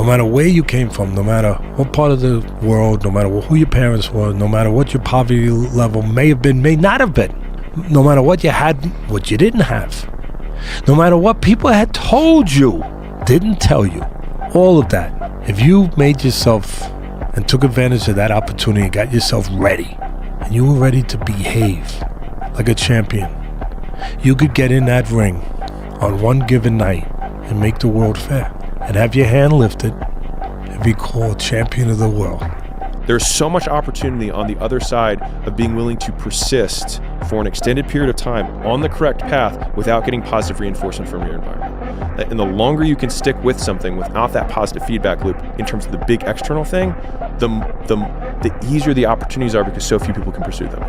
No matter where you came from, no matter what part of the world, no matter who your parents were, no matter what your poverty level may have been, may not have been, no matter what you had, what you didn't have, no matter what people had told you, didn't tell you, all of that, if you made yourself and took advantage of that opportunity, got yourself ready, and you were ready to behave like a champion, you could get in that ring on one given night and make the world fair and have your hand lifted and be called champion of the world. There's so much opportunity on the other side of being willing to persist for an extended period of time on the correct path without getting positive reinforcement from your environment. And the longer you can stick with something without that positive feedback loop in terms of the big external thing, the easier the opportunities are because so few people can pursue them.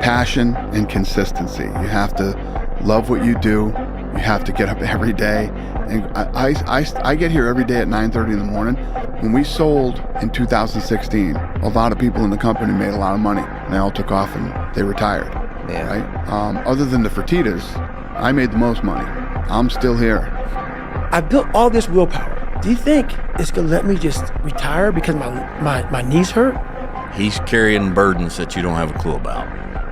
Passion and consistency. You have to love what you do. You have to get up every day. And I get here every day at 9:30 in the morning. When we sold in 2016, a lot of people in the company made a lot of money. And they all took off and they retired. Yeah. Right? Other than the Fertittas, I made the most money. I'm still here. I built all this willpower. Do you think it's gonna let me just retire because my knees hurt? He's carrying burdens that you don't have a clue about.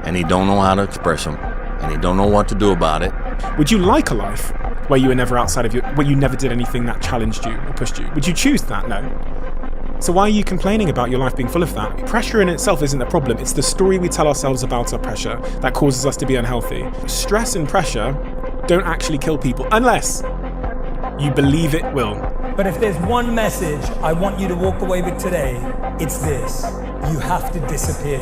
And he don't know how to express them. And he don't know what to do about it. Would you like a life where you were never outside of where you never did anything that challenged you or pushed you? Would you choose that? No. So why are you complaining about your life being full of that? Pressure in itself isn't the problem. It's the story we tell ourselves about our pressure that causes us to be unhealthy. Stress and pressure don't actually kill people unless you believe it will. But if there's one message I want you to walk away with today, it's this: you have to disappear.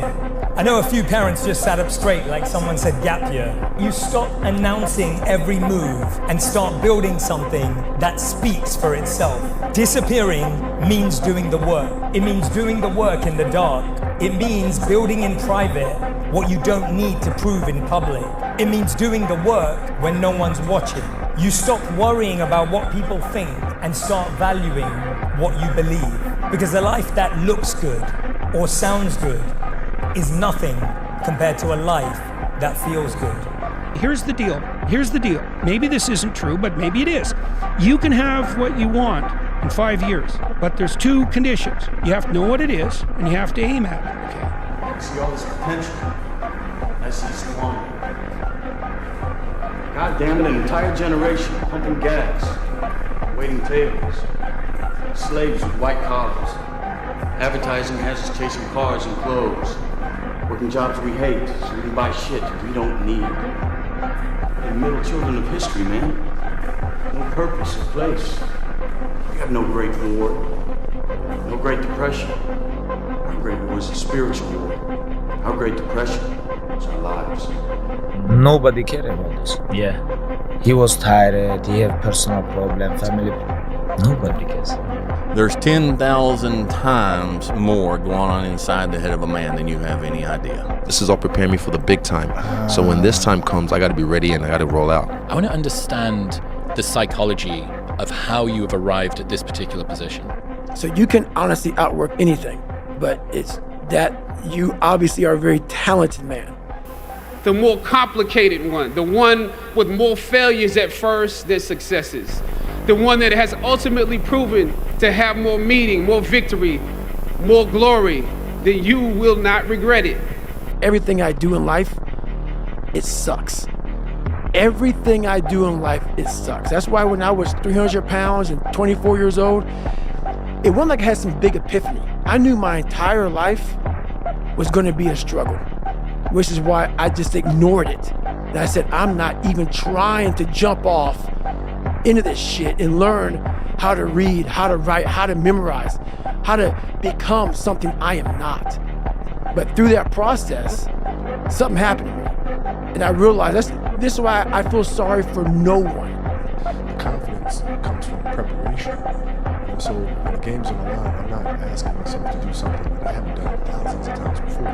I know a few parents just sat up straight like someone said gap year. You stop announcing every move and start building something that speaks for itself. Disappearing means doing the work. It means doing the work in the dark. It means building in private what you don't need to prove in public. It means doing the work when no one's watching. You stop worrying about what people think and start valuing what you believe. Because a life that looks good or sounds good is nothing compared to a life that feels good. Here's the deal. Maybe this isn't true, but maybe it is. You can have what you want in 5 years, but there's two conditions. You have to know what it is, and you have to aim at it. Okay. I see all this potential. I see squander. God damn it, an entire generation pumping gas, waiting tables, slaves with white collars. Advertising has us chasing cars and clothes, working jobs we hate so we can buy shit we don't need. We're the middle children of history, man. No purpose or place. We have no great war, no great depression. How great was the spiritual war? How great depression was our lives. Nobody cared about this. Yeah. He was tired, he had personal problem, family. Nobody cares. There's 10,000 times more going on inside the head of a man than you have any idea. This is all preparing me for the big time. So when this time comes, I got to be ready and I got to roll out. I want to understand the psychology of how you have arrived at this particular position. So you can honestly outwork anything, but it's that you obviously are a very talented man. The more complicated one, the one with more failures at first than successes, the one that has ultimately proven to have more meaning, more victory, more glory, then you will not regret it. Everything I do in life, it sucks. Everything I do in life, it sucks. That's why when I was 300 pounds and 24 years old, it wasn't like I had some big epiphany. I knew my entire life was gonna be a struggle, which is why I just ignored it. And I said, I'm not even trying to jump off into this shit and learn how to read, how to write, how to memorize, how to become something I am not. But through that process, something happened to me. And I realized this is why I feel sorry for no one. The confidence comes from preparation. So when the game's on the line, I'm not asking myself to do something that I haven't done thousands of times before.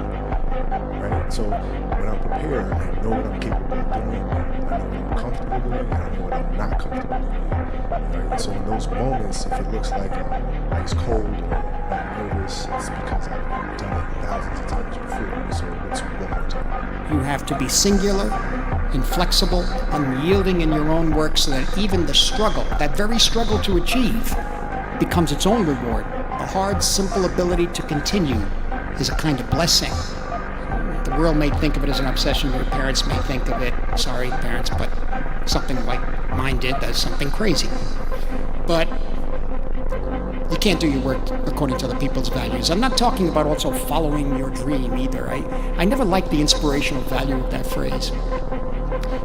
Right? So when I'm prepared, I know what I'm capable of doing, I know what I'm comfortable doing, and I know what I'm not comfortable doing. Right? So in those moments, if it looks like I'm ice cold or I'm nervous, it's because I've done it thousands of times before. So let's one more time. You have to be singular, inflexible, unyielding in your own work so that even the struggle, that very struggle to achieve, becomes its own reward. The hard, simple ability to continue is a kind of blessing. The world may think of it as an obsession, or parents may think of it, sorry parents, but something like mine did, that's something crazy. But you can't do your work according to other people's values. I'm not talking about also following your dream either. I never liked the inspirational value of that phrase.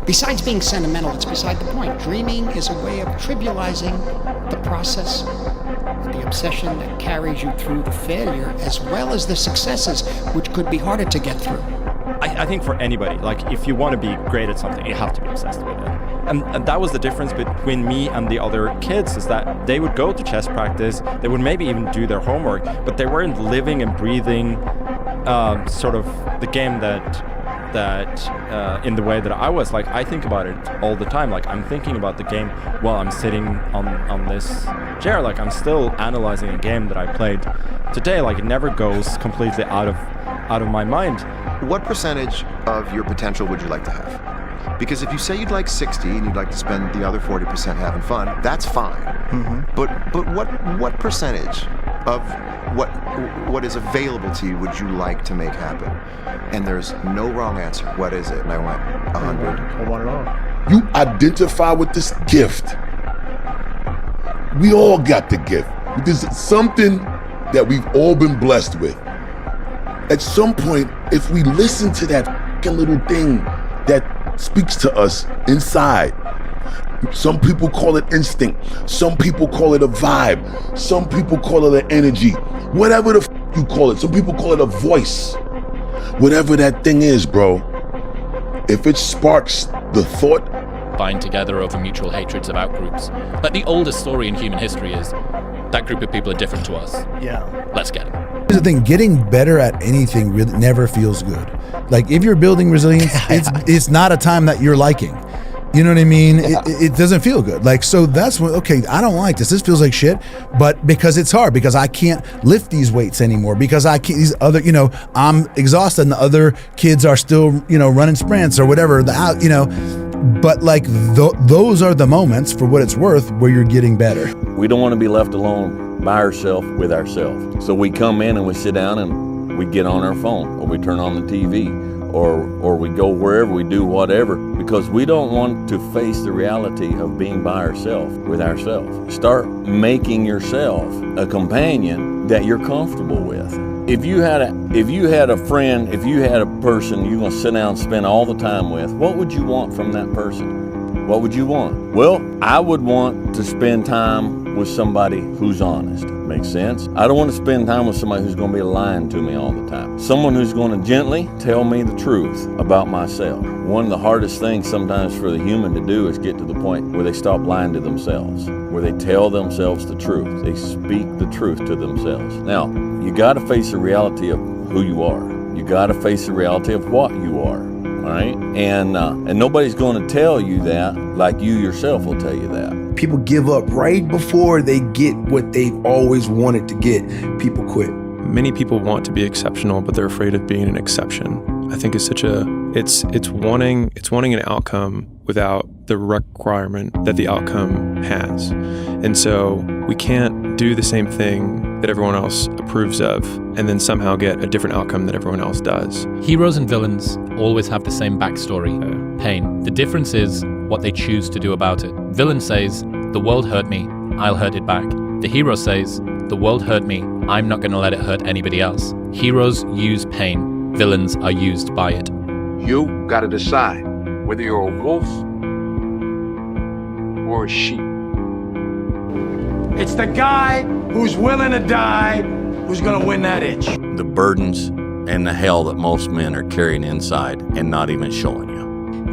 Besides being sentimental, it's beside the point. Dreaming is a way of trivializing the process, the obsession that carries you through the failure as well as the successes, which could be harder to get through. I think for anybody, like if you want to be great at something, you have to be obsessed with it. And that was the difference between me and the other kids, is that they would go to chess practice, they would maybe even do their homework, but they weren't living and breathing sort of the game that in the way that I was. Like, I think about it all the time. Like, I'm thinking about the game while I'm sitting on this chair. Like, I'm still analyzing a game that I played today. Like, it never goes completely out of my mind. What percentage of your potential would you like to have? Because if you say you'd like 60 and you'd like to spend the other 40% having fun, that's fine. Mm-hmm. But what percentage of what is available to you would you like to make happen? And there's no wrong answer. What is it? And I went 100. I want it all. You identify with this gift. We all got the gift. There's something that we've all been blessed with. At some point, if we listen to that fucking little thing that speaks to us inside, some people call it instinct, some people call it a vibe, some people call it an energy, whatever the you call it. Some people call it a voice. Whatever that thing is, bro, if it sparks the thought, bind together over mutual hatreds of outgroups. Like, the oldest story in human history is that group of people are different to us. Yeah. Let's get them. Here's the thing, getting better at anything really never feels good. Like, if you're building resilience, it's not a time that you're liking. You know what I mean? It doesn't feel good. Like, so that's what, okay, I don't like this. This feels like shit, but because it's hard, because I can't lift these weights anymore, because I can't, these other, I'm exhausted and the other kids are still, running sprints or whatever, but like those are the moments, for what it's worth, where you're getting better. We don't want to be left alone by ourselves with ourselves. So we come in and we sit down and we get on our phone, or we turn on the TV, or we go wherever, we do whatever, because we don't want to face the reality of being by ourselves with ourselves. Start making yourself a companion that you're comfortable with. If you had a friend, if you had a person you're going to sit down and spend all the time with, what would you want from that person? What would you want? Well, I would want to spend time with somebody who's honest. Makes sense? I don't want to spend time with somebody who's going to be lying to me all the time. Someone who's going to gently tell me the truth about myself. One of the hardest things sometimes for the human to do is get to the point where they stop lying to themselves, where they tell themselves the truth. They speak the truth to themselves. Now, you got to face the reality of who you are. You got to face the reality of what you are. All right? And nobody's going to tell you that like you yourself will tell you that. People give up right before they get what they've always wanted to get. People quit. Many people want to be exceptional, but they're afraid of being an exception. I think it's wanting an outcome without the requirement that the outcome has. And so we can't do the same thing that everyone else approves of and then somehow get a different outcome that everyone else does. Heroes and villains always have the same backstory, pain. The difference is what they choose to do about it. Villain says, the world hurt me, I'll hurt it back. The hero says, the world hurt me, I'm not going to let it hurt anybody else. Heroes use pain, villains are used by it. You got to decide whether you're a wolf or a sheep. It's the guy who's willing to die who's going to win that itch. The burdens and the hell that most men are carrying inside and not even showing you.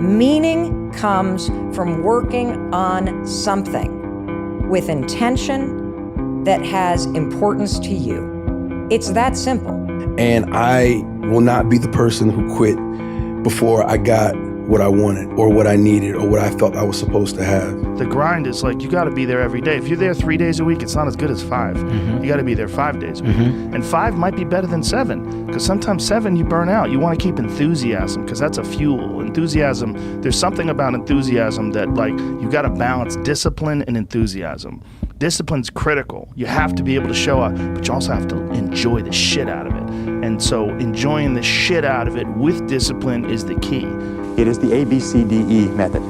Meaning comes from working on something with intention that has importance to you. It's that simple. And I will not be the person who quit before I got what I wanted or what I needed or what I felt I was supposed to have. The grind is like, you got to be there every day. If you're there 3 days a week, it's not as good as 5. Mm-hmm. You got to be there 5 days a week. Mm-hmm. And 5 might be better than 7, because sometimes 7 you burn out. You want to keep enthusiasm, because that's a fuel. Enthusiasm, there's something about enthusiasm that, like, you got to balance discipline and enthusiasm. Discipline's critical. You have to be able to show up, but you also have to enjoy the shit out of it. And so enjoying the shit out of it with discipline is the key. It is the ABCDE method.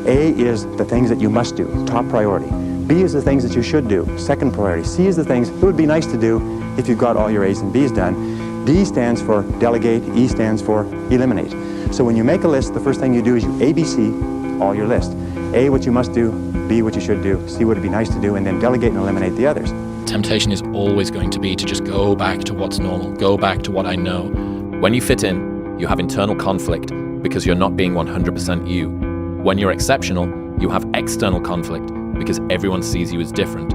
A is the things that you must do, top priority. B is the things that you should do, second priority. C is the things it would be nice to do if you've got all your A's and B's done. D stands for delegate, E stands for eliminate. So when you make a list, the first thing you do is you ABC all your list. A, what you must do, B, what you should do, C, what would be nice to do, and then delegate and eliminate the others. Temptation is always going to be to just go back to what's normal, go back to what I know. When you fit in, you have internal conflict because you're not being 100% you. When you're exceptional, you have external conflict because everyone sees you as different.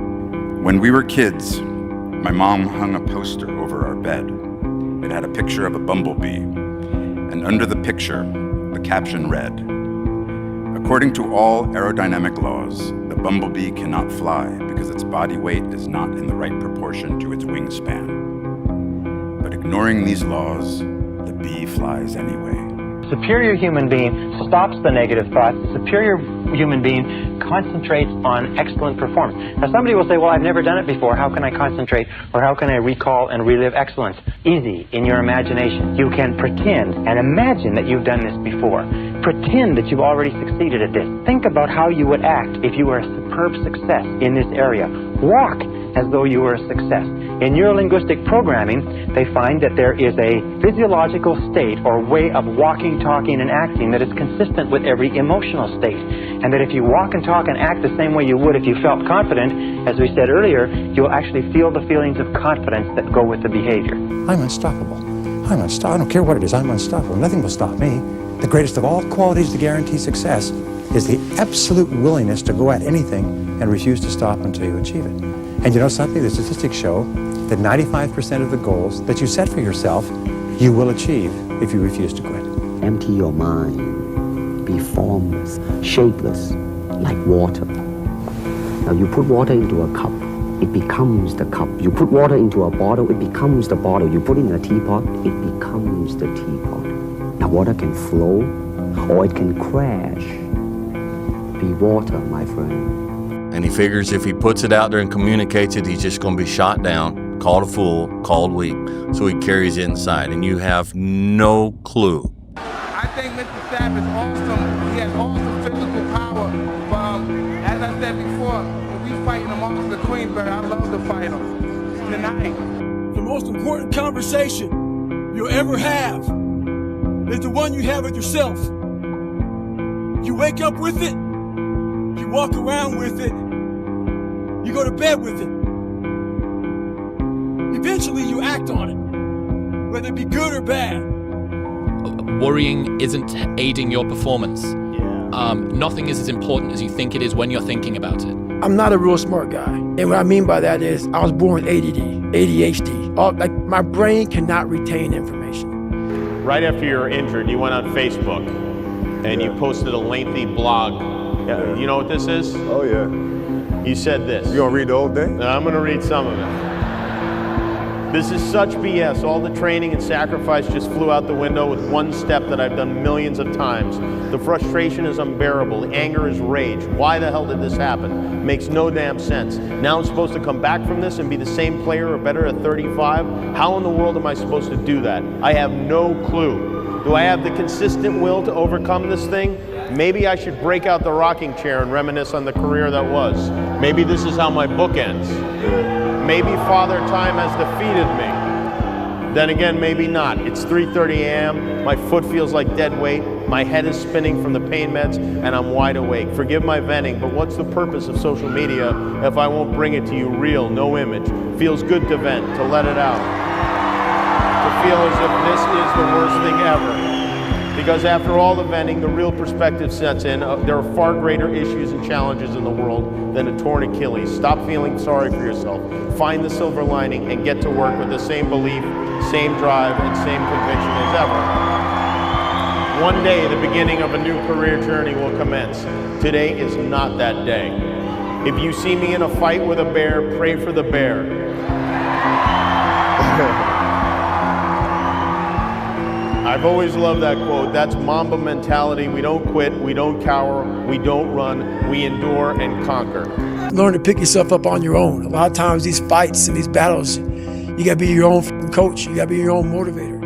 When we were kids, my mom hung a poster over our bed. It had a picture of a bumblebee, and under the picture, the caption read, "According to all aerodynamic laws, the bumblebee cannot fly because its body weight is not in the right proportion to its wingspan. But ignoring these laws, the bee flies anyway." Superior human being stops the negative thoughts. The superior human being concentrates on excellent performance. Now somebody will say, well, I've never done it before. How can I concentrate or how can I recall and relive excellence? Easy, in your imagination. You can pretend and imagine that you've done this before. Pretend that you've already succeeded at this. Think about how you would act if you were a superb success in this area. Walk as though you were a success. In neurolinguistic programming, they find that there is a physiological state or way of walking, talking, and acting that is consistent with every emotional state. And that if you walk and talk and act the same way you would if you felt confident, as we said earlier, you'll actually feel the feelings of confidence that go with the behavior. I'm unstoppable. I'm unstoppable. I don't care what it is. I'm unstoppable. Nothing will stop me. The greatest of all qualities to guarantee success is the absolute willingness to go at anything and refuse to stop until you achieve it. And you know something? The statistics show that 95% of the goals that you set for yourself, you will achieve if you refuse to quit. Empty your mind. Be formless, shapeless, like water. Now you put water into a cup, it becomes the cup. You put water into a bottle, it becomes the bottle. You put it in a teapot, it becomes the teapot. Now water can flow or it can crash. Be water, my friend. And he figures if he puts it out there and communicates it, he's just going to be shot down, called a fool, called weak. So he carries it inside, and you have no clue. I think Mr. Sapp is awesome. He has awesome physical power. As I said before, when we fighting the monster of Queensberry, I love to fight him. Tonight. The most important conversation you'll ever have is the one you have with yourself. You wake up with it, you walk around with it, you go to bed with it. Eventually you act on it, whether it be good or bad. Worrying isn't aiding your performance. Nothing is as important as you think it is when you're thinking about it. I'm not a real smart guy. And what I mean by that is I was born with ADD, ADHD. Like my brain cannot retain information. Right after you were injured, you went on Facebook and you posted a lengthy blog. You know what this is? Oh, yeah. You said this. You gonna read the whole thing? I'm gonna read some of it. This is such BS. All the training and sacrifice just flew out the window with one step that I've done millions of times. The frustration is unbearable. The anger is rage. Why the hell did this happen? Makes no damn sense. Now I'm supposed to come back from this and be the same player or better at 35? How in the world am I supposed to do that? I have no clue. Do I have the consistent will to overcome this thing? Maybe I should break out the rocking chair and reminisce on the career that was. Maybe this is how my book ends. Maybe Father Time has defeated me. Then again, maybe not. It's 3:30 a.m., my foot feels like dead weight, my head is spinning from the pain meds, and I'm wide awake. Forgive my venting, but what's the purpose of social media if I won't bring it to you real, no image? Feels good to vent, to let it out. To feel as if this is the worst thing ever. Because after all the venting, the real perspective sets in. There are far greater issues and challenges in the world than a torn Achilles. Stop feeling sorry for yourself. Find the silver lining and get to work with the same belief, same drive, and same conviction as ever. One day, the beginning of a new career journey will commence. Today is not that day. If you see me in a fight with a bear, pray for the bear. I've always loved that quote. That's Mamba mentality. We don't quit, we don't cower, we don't run, we endure and conquer. learn to pick yourself up on your own. A lot of times these fights and these battles, you gotta be your own coach. You gotta be your own motivator.